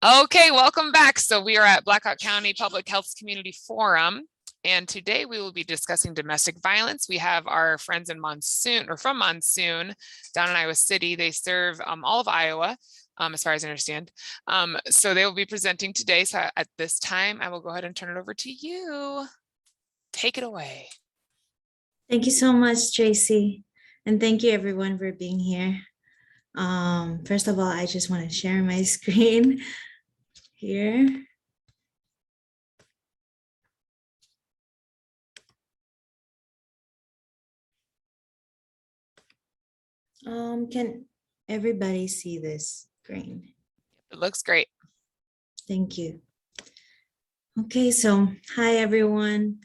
Okay, welcome back. So we are at Blackhawk County Public Health Community Forum, and today we will be discussing domestic violence. We have our friends in Monsoon, or from Monsoon, down in Iowa City. They serve all of Iowa, as far as I understand. So they will be presenting today. So at this time, I will go ahead and turn it over to you. Take it away. Thank you so much, Tracy. And thank you everyone for being here. First of all, I just want to share my screen here. Can everybody see this screen? It looks great. Thank you. Okay, so hi everyone.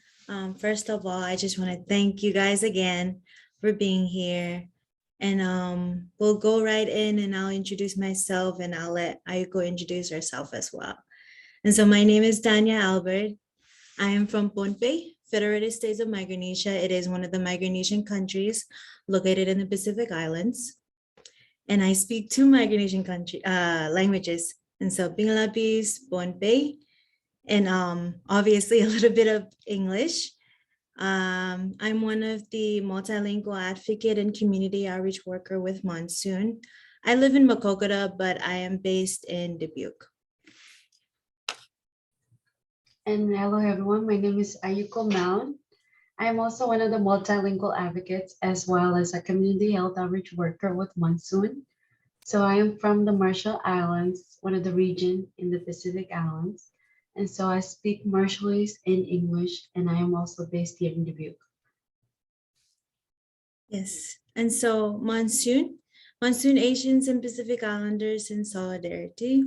First of all, I just want to thank you guys again for being here. And we'll go right in and I'll introduce myself and I'll let Aiyuko introduce herself as well. And so my name is Danya Albert. I am from Pohnpei, Federated States of Micronesia. It is one of the Micronesian countries located in the Pacific Islands. And I speak two Micronesian languages. And so Pingalapis, Pohnpei, and obviously a little bit of English. I'm one of the multilingual advocate and community outreach worker with Monsoon. I live in Makokota, but I am based in Dubuque. And hello everyone, my name is Aiyuko Maun. I am also one of the multilingual advocates as well as a community health outreach worker with Monsoon. So I am from the Marshall Islands, one of the region in the Pacific Islands. And so I speak Marshallese in English, and I am also based here in Dubuque. Yes, and so Monsoon Asians and Pacific Islanders in Solidarity.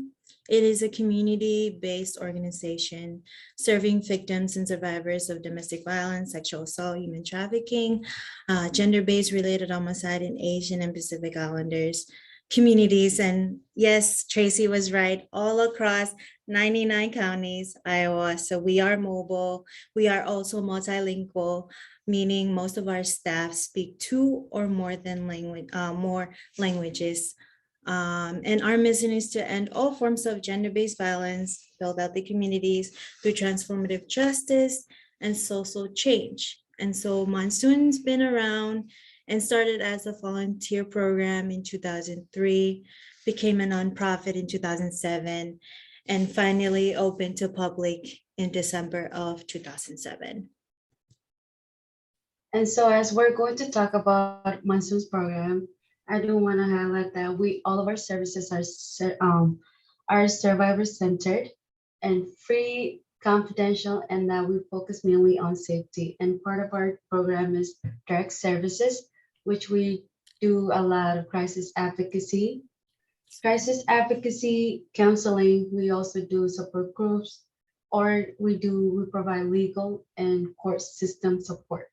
It is a community-based organization serving victims and survivors of domestic violence, sexual assault, human trafficking, gender-based related homicide in Asian and Pacific Islanders communities. And yes, Tracy was right, all across 99 counties, Iowa. So we are mobile. We are also multilingual, meaning most of our staff speak two or more languages. And our mission is to end all forms of gender-based violence, build out the communities through transformative justice and social change. And so Monsoon's been around and started as a volunteer program in 2003, became a nonprofit in 2007, and finally opened to public in December of 2007. And so as we're going to talk about Monsoon's program, I do want to highlight that all of our services are survivor-centered and free, confidential, and that we focus mainly on safety. And part of our program is direct services, which we do a lot of crisis advocacy, counseling. We also do support groups, or we provide legal and court system support.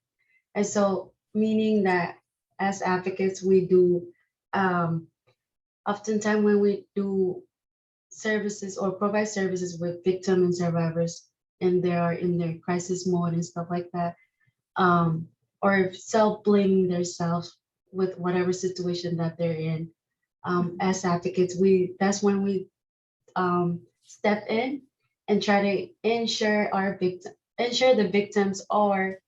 And so meaning that as advocates, we do oftentimes when we do services or provide services with victims and survivors, and they are in their crisis mode and stuff like that, or self-blaming themselves with whatever situation that they're in. As advocates, that's when we step in and try to ensure the victims, or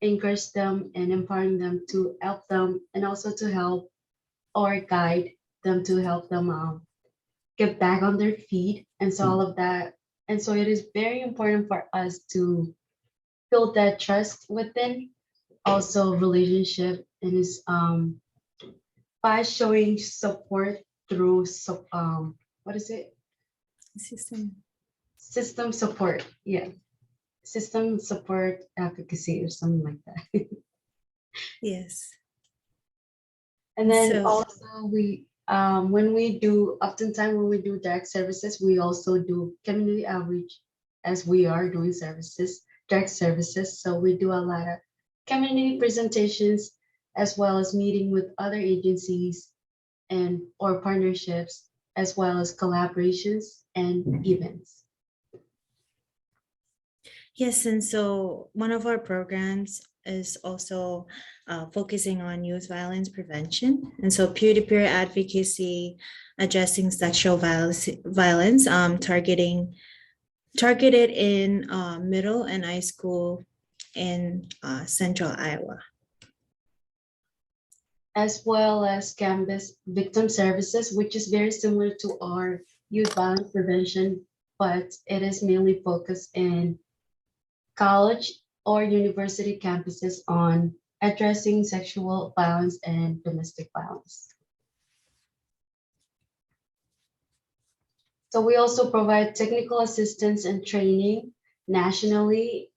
encourage them and empowering them to help them, and also to help or guide them to help them get back on their feet. And so all of that. And so it is very important for us to build that trust within, also relationship, and is by showing support through what is it? System support. Yeah. System support advocacy or something like that. Yes. And then also we oftentimes when we do direct services, we also do community outreach as we are doing direct services. So we do a lot of community presentations, as well as meeting with other agencies or partnerships, as well as collaborations and events. Yes, and so one of our programs is also focusing on youth violence prevention. And so peer-to-peer advocacy, addressing sexual violence, targeted in middle and high school in central Iowa. As well as campus victim services, which is very similar to our youth violence prevention, but it is mainly focused in college or university campuses on addressing sexual violence and domestic violence. So we also provide technical assistance and training nationally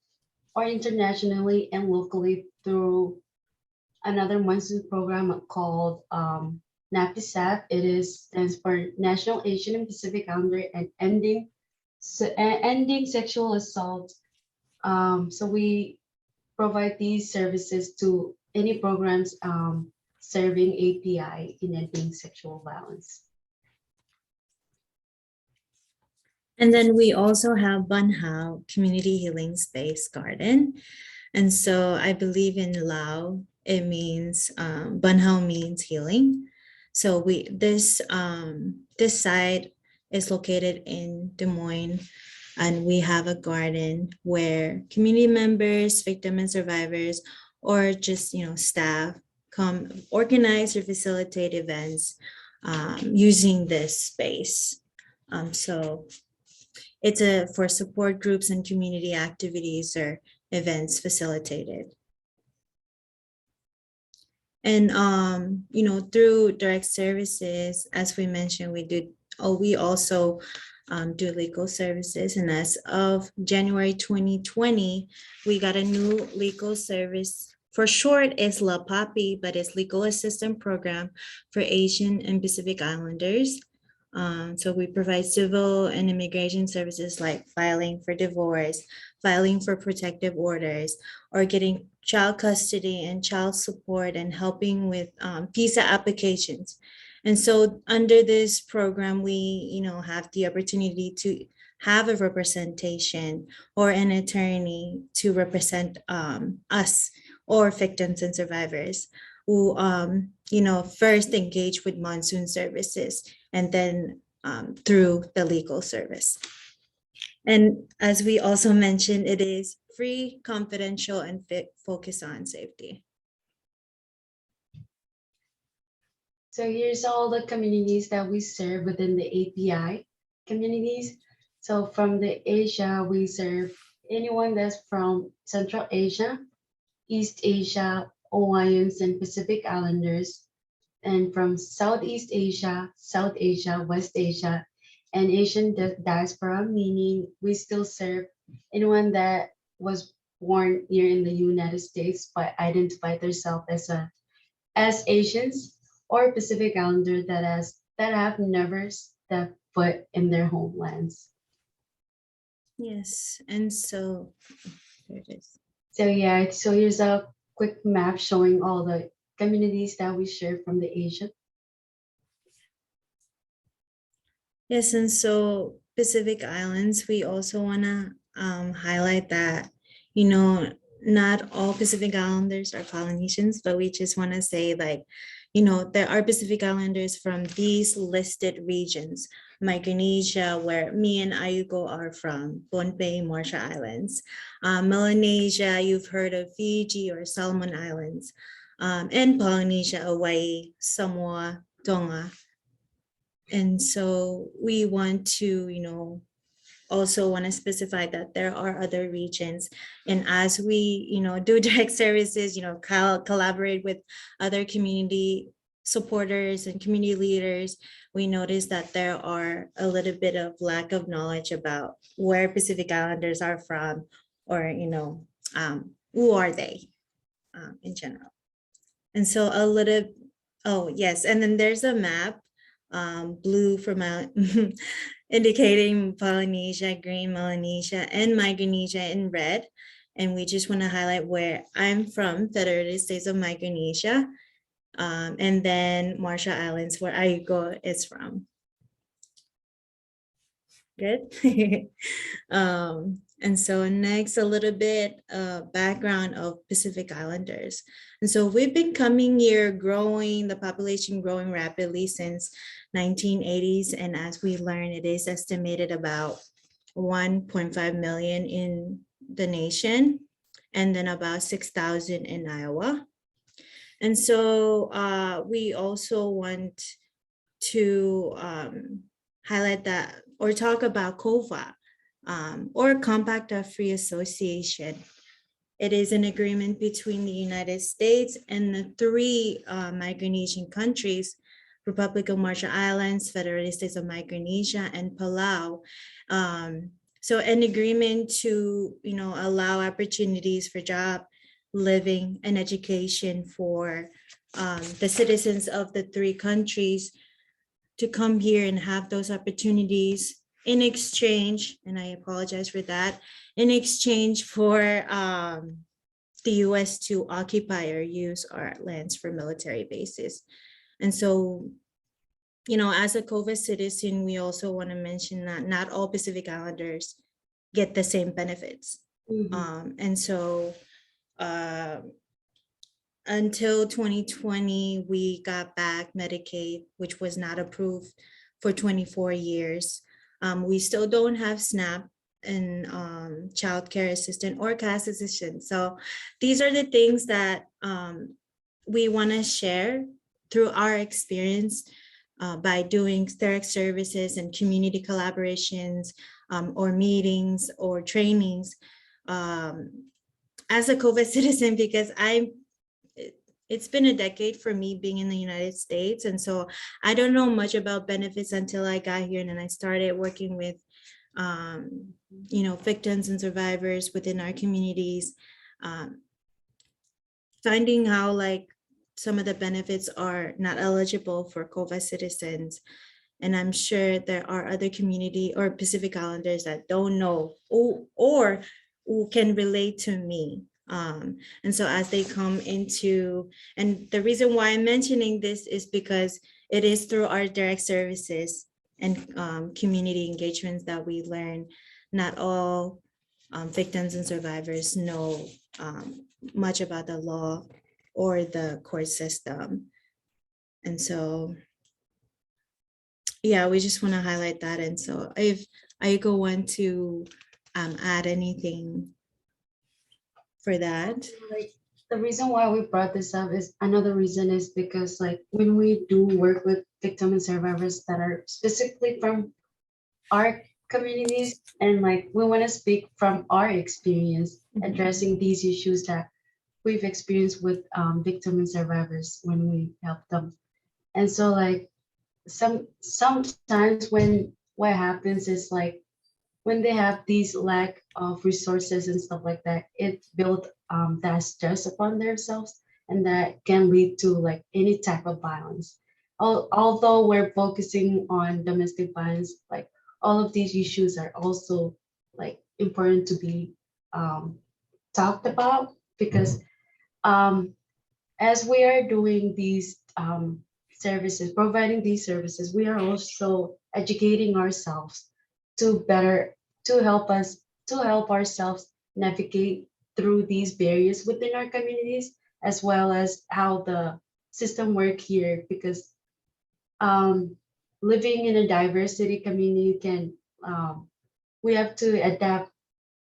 or internationally and locally through another Monsoon program called NAPISAP. It stands for National Asian and Pacific Islander and Ending Sexual Assault. So we provide these services to any programs serving API in ending sexual violence. And then we also have Banhao Community Healing Space Garden. And so I believe in Lao, it means, Banhao means healing. So this site is located in Des Moines, and we have a garden where community members, victims and survivors, or just, staff come organize or facilitate events using this space. So it's for support groups and community activities or events facilitated. And through direct services, as we mentioned, we also do legal services. And as of January 2020, we got a new legal service. For short, it's LAPAPI, but it's Legal Assistance Program for Asian and Pacific Islanders. So we provide civil and immigration services like filing for divorce, filing for protective orders, or getting child custody and child support, and helping with visa applications. And so under this program, we have the opportunity to have a representation or an attorney to represent us or victims and survivors who first engage with Monsoon services and then through the legal service. And as we also mentioned, it is free, confidential, and focus on safety. So here's all the communities that we serve within the API communities. So from the Asia, we serve anyone that's from Central Asia, East Asia, Hawaiians, and Pacific Islanders, and from Southeast Asia, South Asia, West Asia, and Asian diaspora, meaning we still serve anyone that was born here in the United States but identify themselves as Asians or Pacific Islander that have never stepped foot in their homelands. Yes, and so there it is. So yeah, so here's a quick map showing all the communities that we share from the Asia. Yes, and so Pacific Islands, we also want to highlight that, not all Pacific Islanders are Polynesians, but we just want to say, like, there are Pacific Islanders from these listed regions: Micronesia, where me and Aiyuko are from, Pohnpei, Marshall Islands, Melanesia, you've heard of Fiji or Solomon Islands, and Polynesia, Hawaii, Samoa, Tonga. And so we want to, also want to specify that there are other regions. And as we, do direct services, collaborate with other community supporters and community leaders, we notice that there are a little bit of lack of knowledge about where Pacific Islanders are from, or, who are they in general. And so oh yes, and then there's a map, blue for indicating Polynesia, green Melanesia, and Micronesia in red. And we just want to highlight where I'm from, Federated States of Micronesia, and then Marshall Islands, where Aiyuko is from. Good. And so next, a little bit background of Pacific Islanders. And so we've been coming here growing, the population growing rapidly since 1980s. And as we learn, it is estimated about 1.5 million in the nation, and then about 6,000 in Iowa. And so we also want to highlight that or talk about COVA, or Compact of Free Association. It is an agreement between the United States and the three Micronesian countries, Republic of Marshall Islands, Federated States of Micronesia, and Palau. So an agreement to, allow opportunities for job, living, and education for the citizens of the three countries to come here and have those opportunities in exchange, and I apologize for that, in exchange for the US to occupy or use our lands for military bases. And so, as a COVA citizen, we also want to mention that not all Pacific Islanders get the same benefits. And so until 2020, we got back Medicaid, which was not approved for 24 years. We still don't have SNAP and child care assistant or cash assistant. So these are the things that we want to share through our experience by doing direct services and community collaborations or meetings or trainings as a COVID citizen, because it's been a decade for me being in the United States. And so I don't know much about benefits until I got here, and then I started working with, victims and survivors within our communities, finding how some of the benefits are not eligible for COVA citizens. And I'm sure there are other community or Pacific Islanders that don't know or who can relate to me. And so as they come into, and the reason why I'm mentioning this is because it is through our direct services and community engagements that we learn not all victims and survivors know much about the law or the court system. And so, yeah, we just want to highlight that. And so if Aiyuko want to add anything for that. The reason why we brought this up is another reason is because when we do work with victims and survivors that are specifically from our communities, and we want to speak from our experience addressing these issues that we've experienced with victims and survivors when we help them. And so sometimes when what happens is when they have these lack of resources and stuff like that, it builds that stress upon themselves, and that can lead to any type of violence. Although we're focusing on domestic violence, all of these issues are also important to be talked about, because as we are doing these services, providing these services, we are also educating ourselves to help ourselves navigate through these barriers within our communities, as well as how the system work here, because living in a diversity community we have to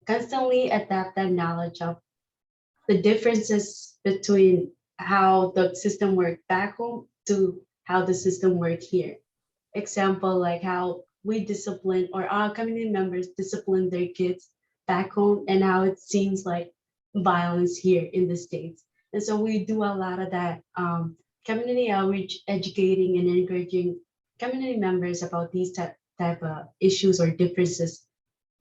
constantly adapt that knowledge of the differences between how the system work back home to how the system work here. Example, how we discipline, or our community members discipline their kids back home, and how it seems like violence here in the States. And so we do a lot of that community outreach, educating and encouraging community members about these type of issues or differences,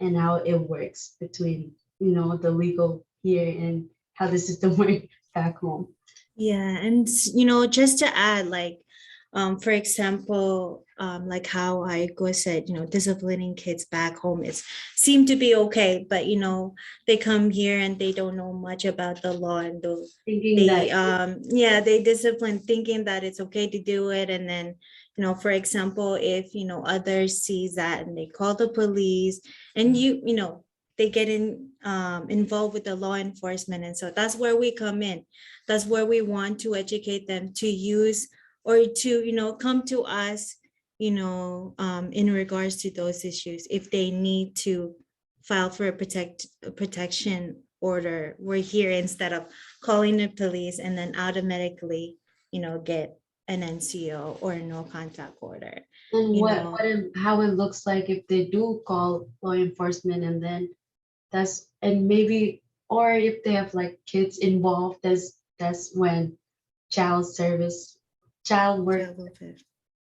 and how it works between the legal here and how the system works back home. Yeah, and just to add, for example, how Aiyuko said, disciplining kids back home seem to be okay, but they come here and they don't know much about the law, and they discipline thinking that it's okay to do it. And then for example, if others sees that and they call the police, and they get involved with the law enforcement. And so that's where we come in. That's where we want to educate them to use or to, come to us, in regards to those issues. If they need to file for a protection order, we're here instead of calling the police and then automatically, get an NCO or a no contact order. And You what, know. what it- how it looks like if they do call law enforcement and then and maybe, or if they have like kids involved, that's when child service, child work, Child welfare.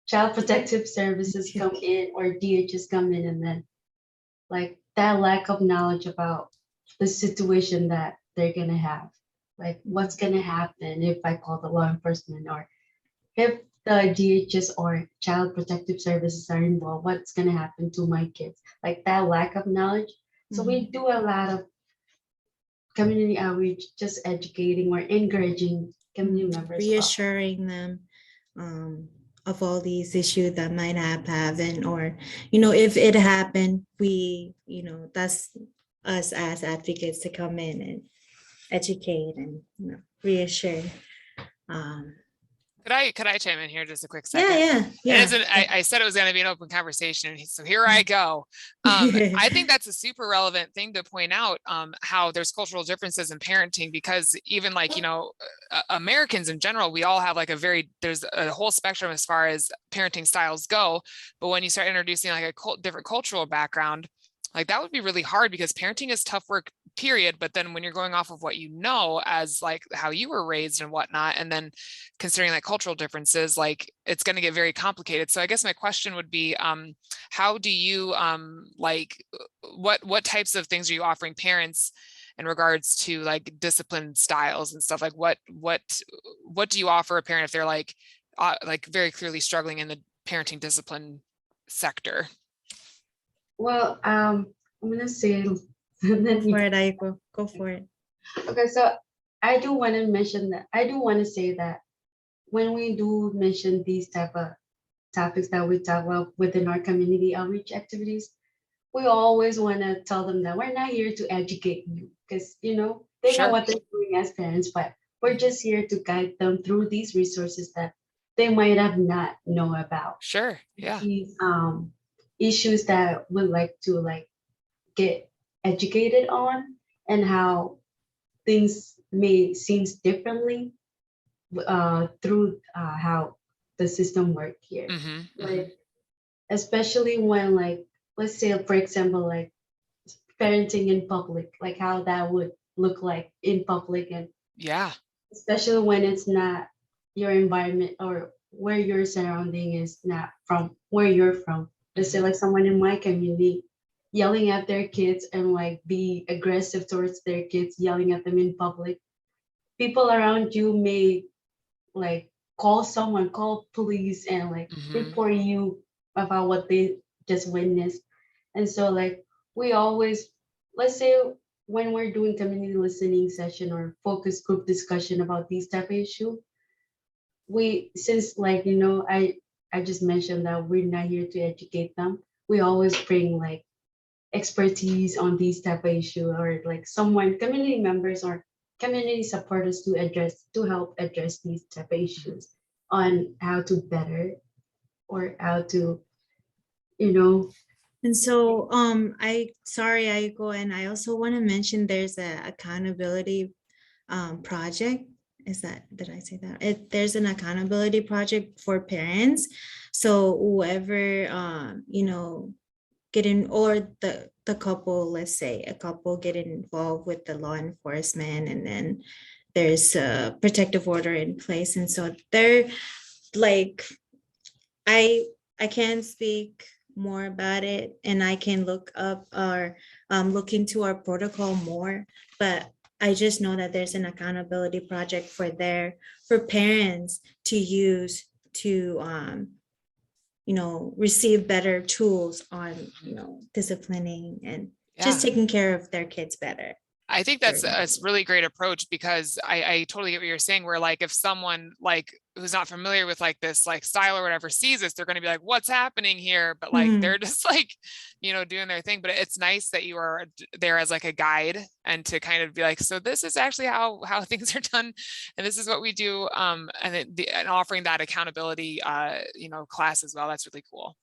child protective services Yeah. come in, or DHS come in, and then like that lack of knowledge about the situation that they're gonna have, like what's gonna happen if I call the law enforcement, or if the DHS or child protective services are involved, what's gonna happen to my kids? Like that lack of knowledge. So we do a lot of community outreach, just educating or encouraging community members. Reassuring them of all these issues that might have happened, or if it happened, we that's us as advocates to come in and educate and reassure. Could I chime in here just a quick second? Yeah. It isn't, I said it was going to be an open conversation, so here I go. I think that's a super relevant thing to point out, how there's cultural differences in parenting, because even like, Americans in general, we all have like there's a whole spectrum as far as parenting styles go. But when you start introducing like a different cultural background, like that would be really hard, because parenting is tough work, period. But then when you're going off of what as like how you were raised and whatnot, and then considering like cultural differences, like it's going to get very complicated. So I guess my question would be, how do you like what types of things are you offering parents in regards to like discipline styles and stuff? Like what do you offer a parent if they're like very clearly struggling in the parenting discipline sector? Well, I'm gonna say, Go for it, Aiyuko. Go for it. okay, so I do want to mention that, I do want to say that when we do mention these type of topics that we talk about within our community outreach activities, we always want to tell them that we're not here to educate you, because they know Sure. what they're doing as parents, but we're just here to guide them through these resources that they might have not know about. Sure. Yeah. These issues that would like to get educated on, and how things may seems differently through how the system work here. Like especially when let's say for example parenting in public, like how that would look like in public, and Yeah. especially when it's not your environment, or where your surrounding is not from where you're from. Let's say like someone in my community yelling at their kids and be aggressive towards their kids, yelling at them in public. People around you may call police and report you about what they just witnessed. And so we always, let's say when we're doing community listening session or focus group discussion about these type of issue, since I just mentioned that we're not here to educate them, we always bring expertise on these type of issue, or someone, community members or community supporters to help address these type of issues on how to better, or how to, And so, sorry, Aiko, and I also want to mention there's a accountability project. Did I say that? There's an accountability project for parents. So whoever, getting, or the couple, let's say a couple getting involved with the law enforcement, and then there's a protective order in place. And so they're I can't speak more about it, and I can look up or look into our protocol more, but I just know that there's an accountability project for parents to use to receive better tools on disciplining and just taking care of their kids better. I think that's a really great approach, because I totally get what you're saying, where like if someone like who's not familiar with like this like style or whatever sees this, they're going to be like, what's happening here? But like they're just like, doing their thing. But it's nice that you are there as like a guide, and to kind of be like, so this is actually how things are done, and this is what we do. And offering that accountability class as well. That's really cool.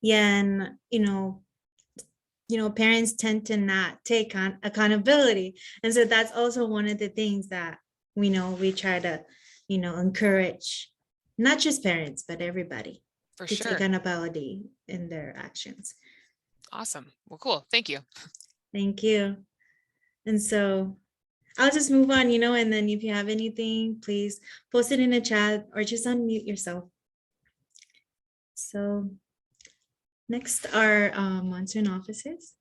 Yeah, and parents tend to not take on accountability. And so that's also one of the things that we try to, encourage, not just parents, but everybody For to sure. take accountability in their actions. Awesome. Well, cool. Thank you. Thank you. And so I'll just move on, and then if you have anything, please post it in the chat or just unmute yourself. So next are Monsoon offices.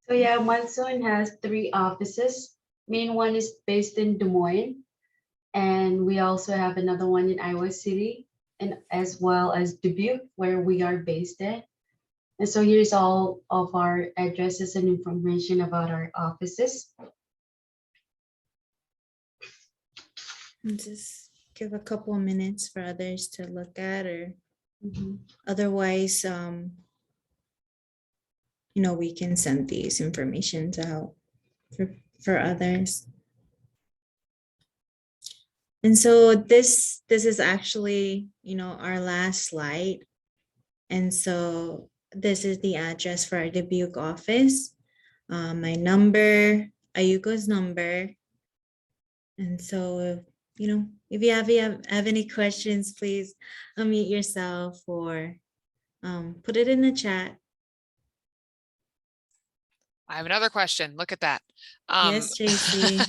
So yeah, Monsoon has 3 offices. Main one is based in Des Moines, and we also have another one in Iowa City, and as well as Dubuque, where we are based at. And so here's all of our addresses and information about our offices. And just give a couple of minutes for others to look at, or otherwise, we can send these information out for others. And so this is actually, our last slide. And so this is the address for our Dubuque office, my number, Aiyuko's number. And so, if you have any questions, please unmute yourself or put it in the chat. I have another question. Look at that. Yes, Tracy.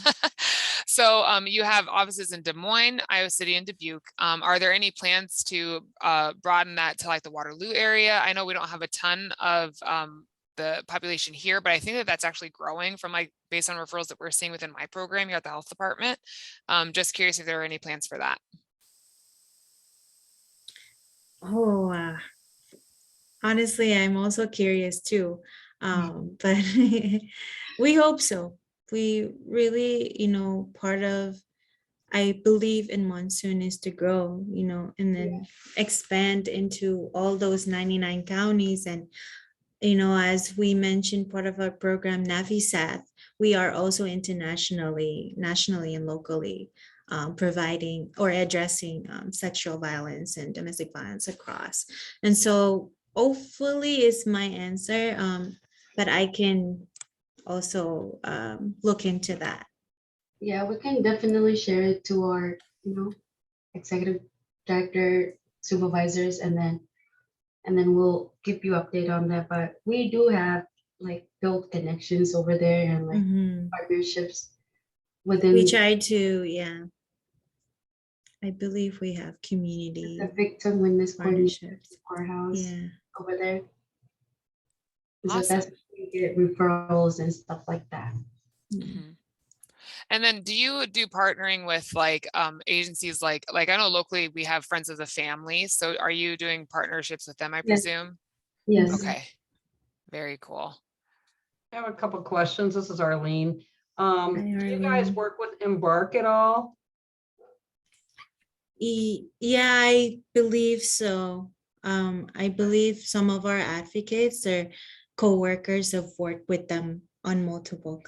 So you have offices in Des Moines, Iowa City, and Dubuque. Are there any plans to broaden that to like the Waterloo area? I know we don't have a ton of the population here, but I think that that's actually growing from like based on referrals that we're seeing within my program here at the health department. Just curious if there are any plans for that. Oh, honestly, I'm also curious too. But we hope so. We really, part of, I believe in Monsoon is to grow, and then expand into all those 99 counties. And, as we mentioned, part of our program, NaviSath, we are also nationally and locally providing or addressing sexual violence and domestic violence across. And so hopefully is my answer, but I can also look into that. Yeah, we can definitely share it to our, executive director, supervisors, and then we'll keep you update on that. But we do have like built connections over there and like partnerships within. We try to, yeah. I believe we have community. The victim witness partnerships. Courthouse, yeah, over there. Awesome. So that's where we get referrals and stuff like that. And then do you do partnering with like agencies like I know locally we have Friends of the Family. So are you doing partnerships with them, I presume? Yes. Okay. Very cool. I have a couple of questions. This is Arlene. Hi, Do you guys Arlene. work with Embark at all? Yeah, I believe so. I believe some of our advocates or co-workers have worked with them on multiple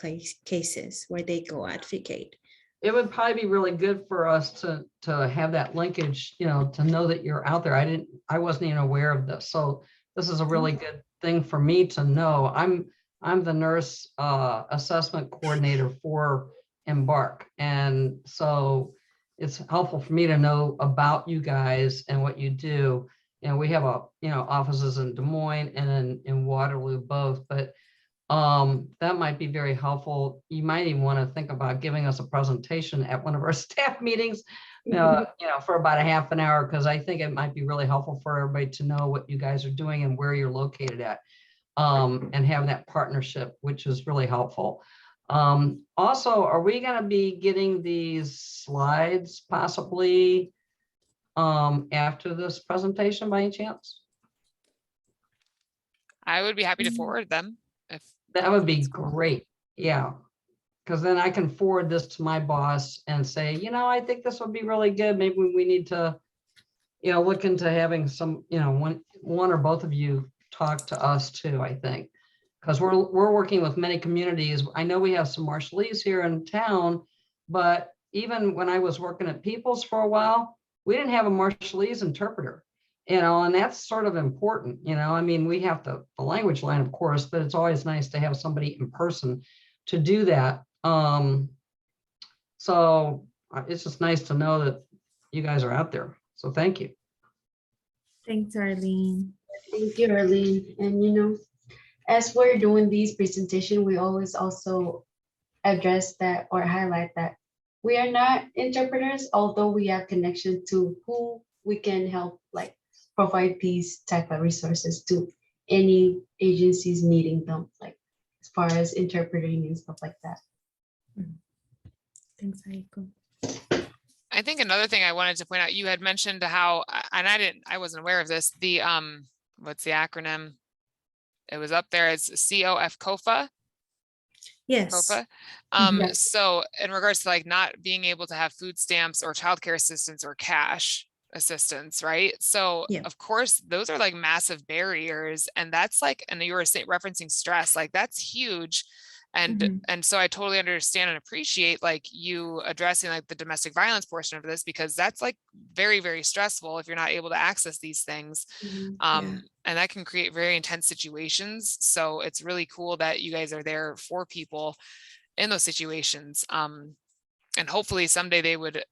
cases where they go advocate. It would probably be really good for us to have that linkage, to know that you're out there. I wasn't even aware of this. So this is a really good thing for me to know. I'm the nurse assessment coordinator for Embark. And so it's helpful for me to know about you guys and what you do. We have offices in Des Moines and in Waterloo both, but that might be very helpful. You might even want to think about giving us a presentation at one of our staff meetings, for about a half an hour, because I think it might be really helpful for everybody to know what you guys are doing and where you're located at, and having that partnership, which is really helpful. Also, are we going to be getting these slides possibly after this presentation by any chance? I would be happy to forward them. If that would be great. Yeah. because then I can forward this to my boss and say, I think this would be really good. Maybe we need to, look into having some, one or both of you talk to us too, I think. Because we're working with many communities. I know we have some Marshallese here in town, but even when I was working at Peoples for a while, we didn't have a Marshallese interpreter, and that's sort of important. I mean, we have the language line, of course, but it's always nice to have somebody in person to do that. So it's just nice to know that you guys are out there. So thank you. Thanks, Arlene. Thank you, Arlene. And as we're doing these presentation, we always also address that or highlight that we are not interpreters, although we have connection to who we can help, like provide these type of resources to any agencies needing them, like as far as interpreting and stuff like that. Thanks, Aiyuko. I think another thing I wanted to point out, you had mentioned how, and I wasn't aware of this, the, what's the acronym? It was up there as COFA. Yes. COFA. So in regards to like not being able to have food stamps or childcare assistance or cash assistance, right? So Yeah. of course, those are like massive barriers, and that's like, and you were referencing stress, like that's huge. And so I totally understand and appreciate like you addressing like the domestic violence portion of this, because that's like very, very stressful if you're not able to access these things. And that can create very intense situations. So it's really cool that you guys are there for people in those situations. And hopefully someday they would,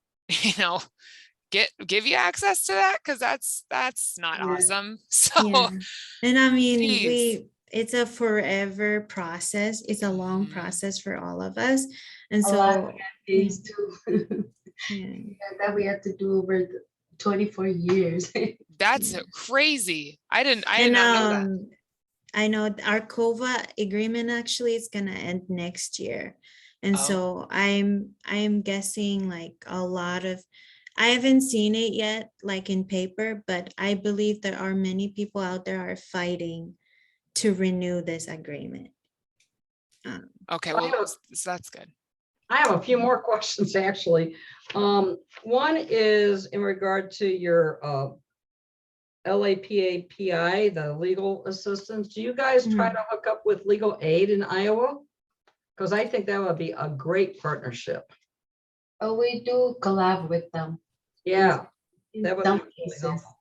give you access to that, because that's not awesome. So and I mean, geez. It's a forever process. It's a long process for all of us. And A lot so of things too that we have to do over 24 years. That's crazy. I did not know that. I know our COVA agreement actually is gonna end next year. And so I'm guessing like a lot of, I haven't seen it yet, like in paper, but I believe there are many people out there are fighting to renew this agreement. Okay, well, so that's good. I have a few more questions actually. One is in regard to your LAPAPI, the legal assistance. Do you guys try to hook up with legal aid in Iowa? Because I think that would be a great partnership. Oh, we do collab with them. Yeah, that would be some really cases. helpful.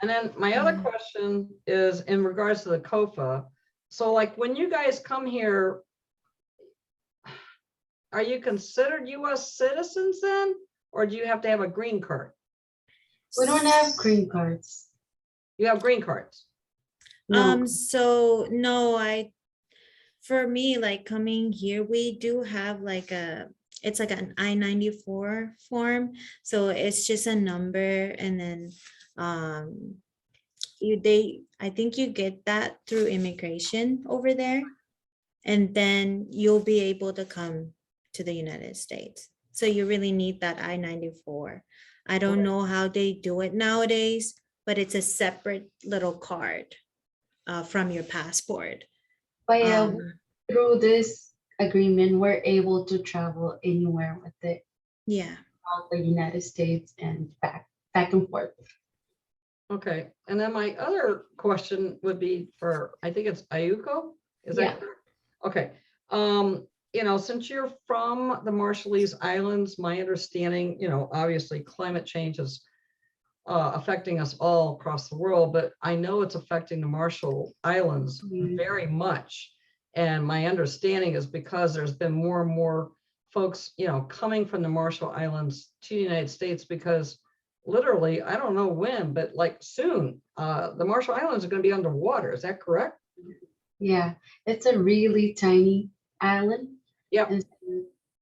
And then my other question is in regards to the COFA. So like when you guys come here, are you considered US citizens then? Or do you have to have a green card? We don't have green cards. You have green cards? No. So no, for me, like coming here, we do have like it's like an I-94 form. So it's just a number, and then I think you get that through immigration over there, and then you'll be able to come to the United States. So you really need that I-94. I don't know how they do it nowadays, but it's a separate little card from your passport. But yeah, through this agreement, we're able to travel anywhere with it. Yeah. Out the United States and back and forth. Okay, and then my other question would be for, I think it's Aiyuko, is that correct? Okay, since you're from the Marshallese Islands, my understanding, obviously climate change is affecting us all across the world, but I know it's affecting the Marshall Islands very much. And my understanding is because there's been more and more folks, coming from the Marshall Islands to the United States, because literally, I don't know when, but like soon, the Marshall Islands are going to be underwater. Is that correct? Yeah, it's a really tiny island. Yeah.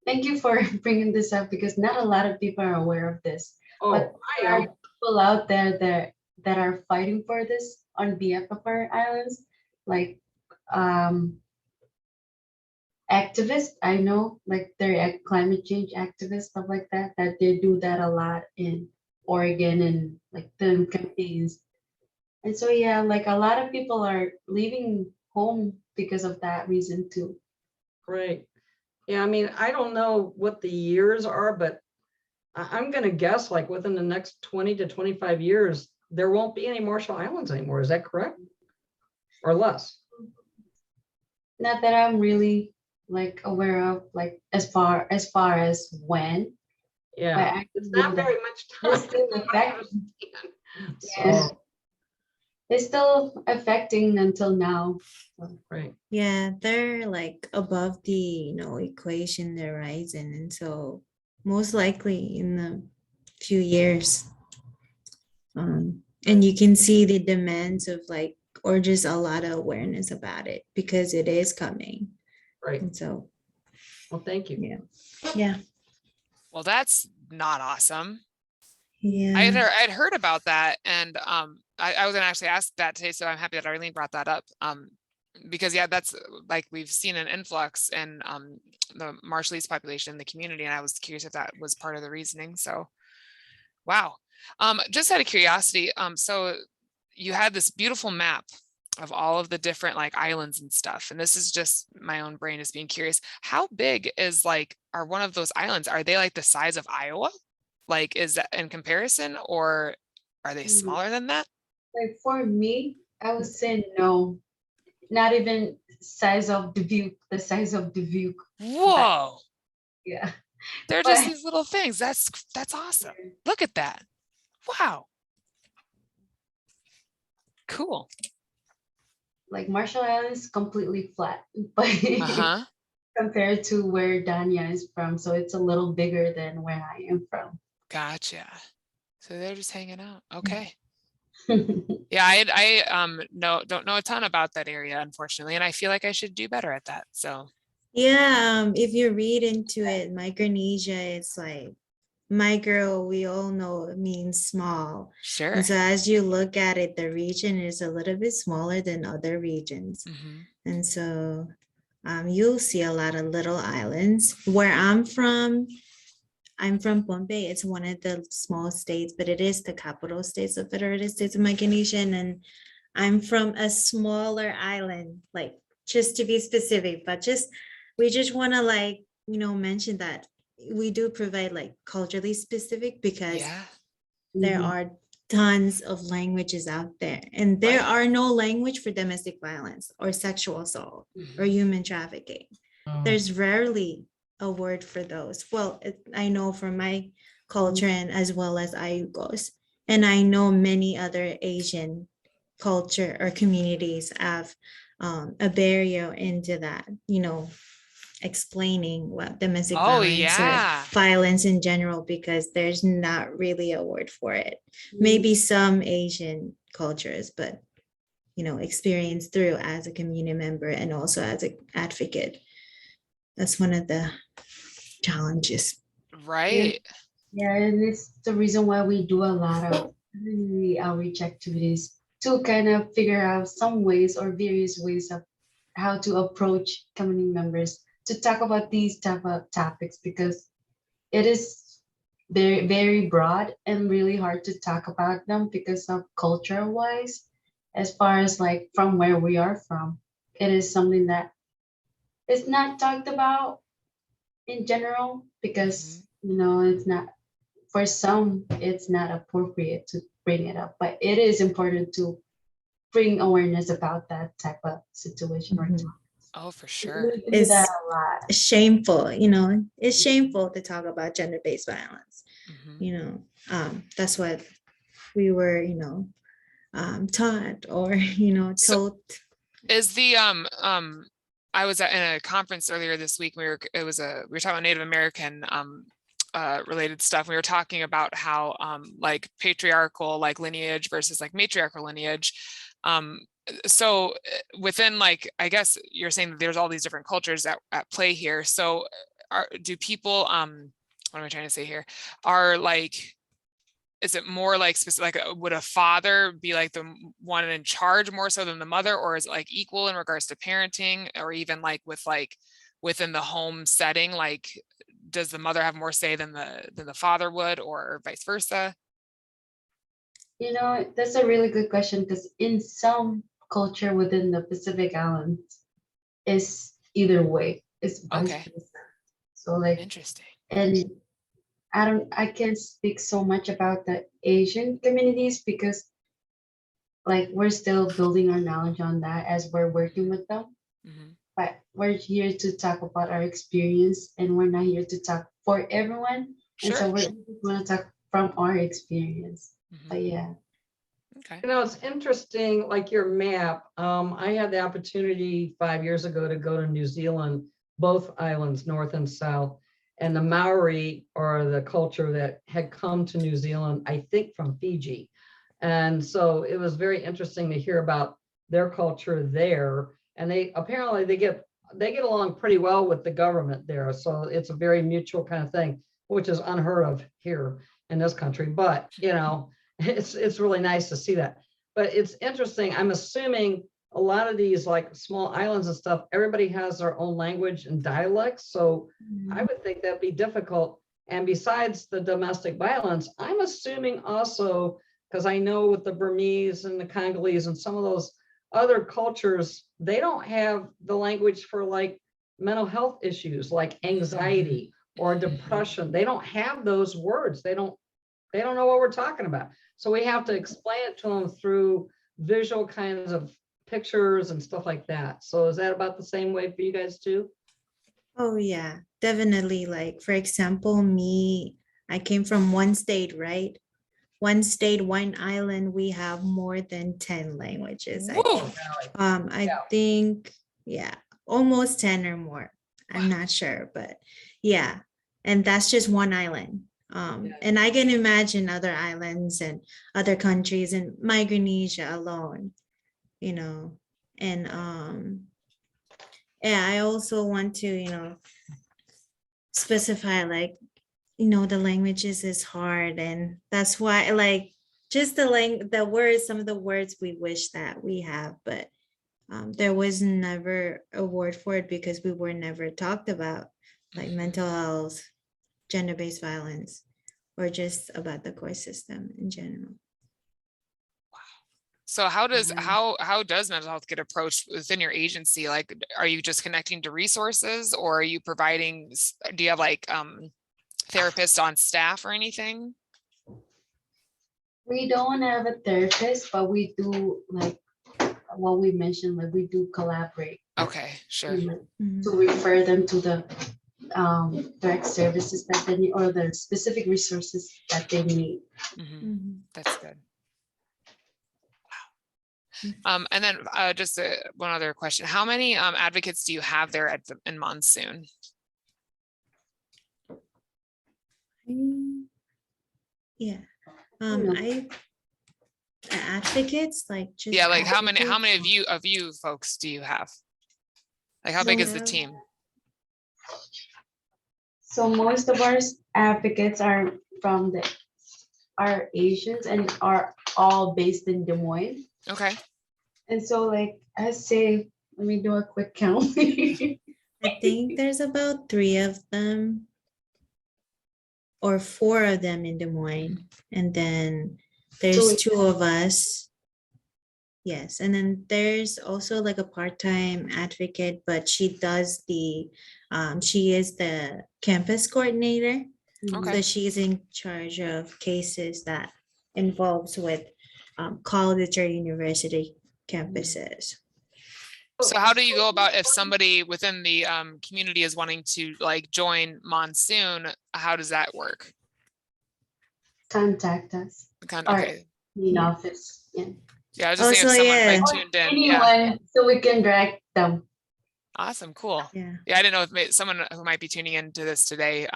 Thank you for bringing this up, because not a lot of people are aware of this. Oh, but there are people out there that are fighting for this on behalf of our islands, like activists. I know, like they're climate change activists, stuff like that they do that a lot in Oregon and like the campaigns. And so yeah, like a lot of people are leaving home because of that reason too. Great. Yeah, I mean, I don't know what the years are, but I'm gonna guess like within the next 20 to 25 years, there won't be any Marshall Islands anymore. Is that correct? Or less? Not that I'm really like aware of, like as far as when, but Yeah, I it's know not that very much they're time. still I affecting. understand. Yeah, So, it's still affecting until now. So, right. Yeah, they're like above the, equation, they're rising. And so most likely in the few years, and you can see the demands of like, or just a lot of awareness about it because it is coming. Right. And so, Well, thank you. yeah, yeah, Well, that's not awesome. yeah. I'd heard about that, and I was gonna actually ask that today, so I'm happy that Arlene brought that up. Because yeah, that's like we've seen an influx in the Marshallese population in the community, and I was curious if that was part of the reasoning. So, wow. Just out of curiosity, so you had this beautiful map of all of the different like islands and stuff, and this is just my own brain is being curious. How big is like are one of those islands? Are they like the size of Iowa? Like, is that in comparison, or are they mm, smaller than that? like for me, I would say no, not even size of Dubuque, the size of Dubuque. But Whoa, yeah, they're just but these little things. That's awesome. Look at that. Wow. Cool. like Marshall Islands completely flat, but Uh-huh. compared to where Danya is from, so it's a little bigger than where I am from. Gotcha. So they're just hanging out. Okay. Yeah, I don't know a ton about that area, unfortunately, and I feel like I should do better at that. So Yeah, if you read into it, Micronesia, it's like micro, we all know it means small. sure. And so as you look at it, the region is a little bit smaller than other regions. Mhm. And so you'll see a lot of little islands. Where I'm from Pohnpei. It's one of the small states, but it is the capital states of Federated States of Micronesia. And I'm from a smaller island, like just to be specific, but we just want to like, mention that we do provide like culturally specific because Yeah. there Mhm. are tons of languages out there and there Right. are no language for domestic violence or sexual assault or human trafficking. Oh, There's rarely a word for those. Well, I know from my culture and as well as Aiyukos, and I know many other Asian culture or communities have a barrier into that, explaining what domestic Oh violence or yeah. violence in general, because there's not really a word for it. Maybe some Asian cultures, but experience through as a community member and also as an advocate. That's one of the challenges. Yeah, Right. yeah, and it's the reason why we do a lot of community outreach activities to kind of figure out some ways or various ways of how to approach community members to talk about these type of topics, because it is very, very broad and really hard to talk about them because of culture wise, as far as like from where we are from. It is something that is not talked about in general because it's not, for some it's not appropriate to bring it up, but it is important to bring awareness about that type of situation or Mhm. topic. Oh, for We sure. do that It's a lot. shameful, it's shameful to talk about gender-based violence. Mhm. That's what we were, taught or, So told. is the I was in a conference earlier this week. We were talking about Native American related stuff. We were talking about how like patriarchal like lineage versus like matriarchal lineage. So within like I guess you're saying that there's all these different cultures at play here. So do people what am I trying to say here? Are like is it more like specific, like would a father be like the one in charge more so than the mother, or is it like equal in regards to parenting, or even like with like within the home setting, like does the mother have more say than the father would, or vice versa? That's a really good question, because in some culture within the Pacific Islands, it's either way, it's vice Okay. versa. So like, Interesting. and I can't speak so much about the Asian communities because like we're still building our knowledge on that as we're working with them. Mhm. But we're here to talk about our experience and we're not here to talk for everyone. And so Sure. we want to talk from our experience. Mhm. But yeah. Okay. You know, it's interesting, like your map. I had the opportunity 5 years ago to go to New Zealand, both islands, North and South. And the Maori are the culture that had come to New Zealand, I think from Fiji. And so it was very interesting to hear about their culture there. And they apparently they get along pretty well with the government there. So it's a very mutual kind of thing, which is unheard of here in this country. But you know, it's really nice to see that. But it's interesting. I'm assuming a lot of these like small islands and stuff, everybody has their own language and dialects. So I would think that'd be difficult. And besides the domestic violence, I'm assuming also, because I know with the Burmese and the Congolese and some of those other cultures, they don't have the language for like mental health issues like anxiety or depression. They don't have those words. They don't know what we're talking about. So we have to explain it to them through visual kinds of pictures and stuff like that. So is that about the same way for you guys too? Oh yeah, definitely. Like for example, me, I came from one state, right? One state, one island, we have more than 10 languages, I Whoa. think. Yeah. I think, yeah, almost 10 or more. I'm not sure, but yeah. And that's just one island. Yeah. And I can imagine other islands and other countries and Micronesia alone, you know. And yeah, I also want to, specify like, the languages is hard, and that's why like just the words, some of the words we wish that we have, but there was never a word for it because we were never talked about, like mental health, gender-based violence, or just about the court system in general. So how does mental health get approached within your agency? Like, are you just connecting to resources, or are you providing, do you have like therapists on staff or anything? We don't have a therapist, but we do like what we mentioned, like we do collaborate Okay, sure. to refer them to the direct services that they need or the specific resources that they need. That's good. And then just one other question. How many advocates do you have there in Monsoon? Yeah. Advocates, like just Yeah, like how advocates? many of you folks do you have? Like how big is the team? So most of our advocates are are Asians and are all based in Des Moines. Okay. And so like I say, let me do a quick count. I think there's about 3 of them or 4 of them in Des Moines. And then there's 2 of us. Yes. And then there's also like a part-time advocate, but she does she is the campus coordinator. Okay. So she's in charge of cases that involves with college or university campuses. So how do you go about if somebody within the community is wanting to like join Monsoon? How does that work? Contact us. Okay. In office. Yeah. Yeah, I was just saying if someone like tuned in. Anyone, so we can direct them. Awesome, cool. Yeah. Yeah, I didn't know if someone who might be tuning into this today,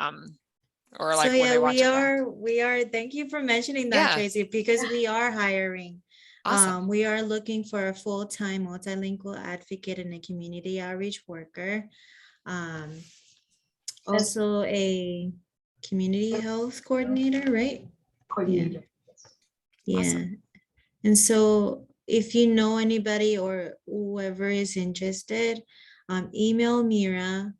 or like so when they watch we are. Thank you for mentioning that, Tracy, because we are hiring. Awesome. We are looking for a full-time multilingual advocate and a community outreach worker. Also a community health coordinator, right? Coordinator. Yeah. Awesome. And so if you know anybody or whoever is interested, email Mira,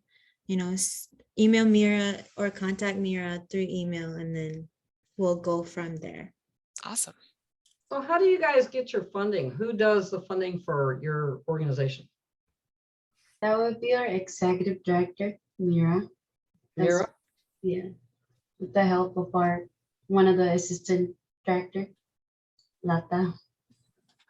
email Mira or contact Mira through email, and then we'll go from there. Awesome. So how do you guys get your funding? Who does the funding for your organization? That would be our executive director, Mira. That's, Mira? yeah, with the help of one of the assistant director, Lata.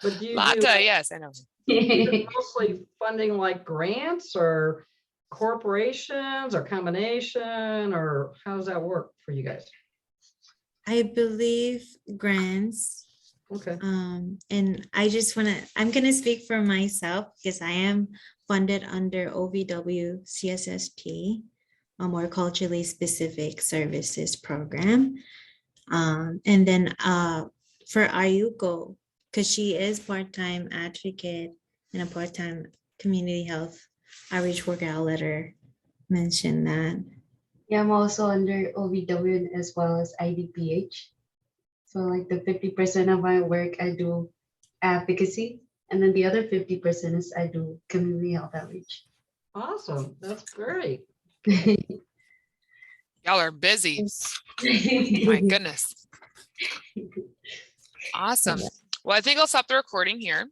But do you do Lata, yes, I know. is it mostly funding like grants or corporations or combination, or how does that work for you guys? I believe grants. Okay. And I'm gonna speak for myself because I am funded under OVW CSSP, or culturally specific services program. And then for Aiyuko, because she is part-time advocate and a part-time community health outreach worker, I'll let her mention that. Yeah, I'm also under OVW as well as IDPH. So like the 50% of my work I do advocacy, and then the other 50% is I do community health outreach. Awesome. That's great. Y'all are busy. My goodness. Awesome. Well, I think I'll stop the recording here.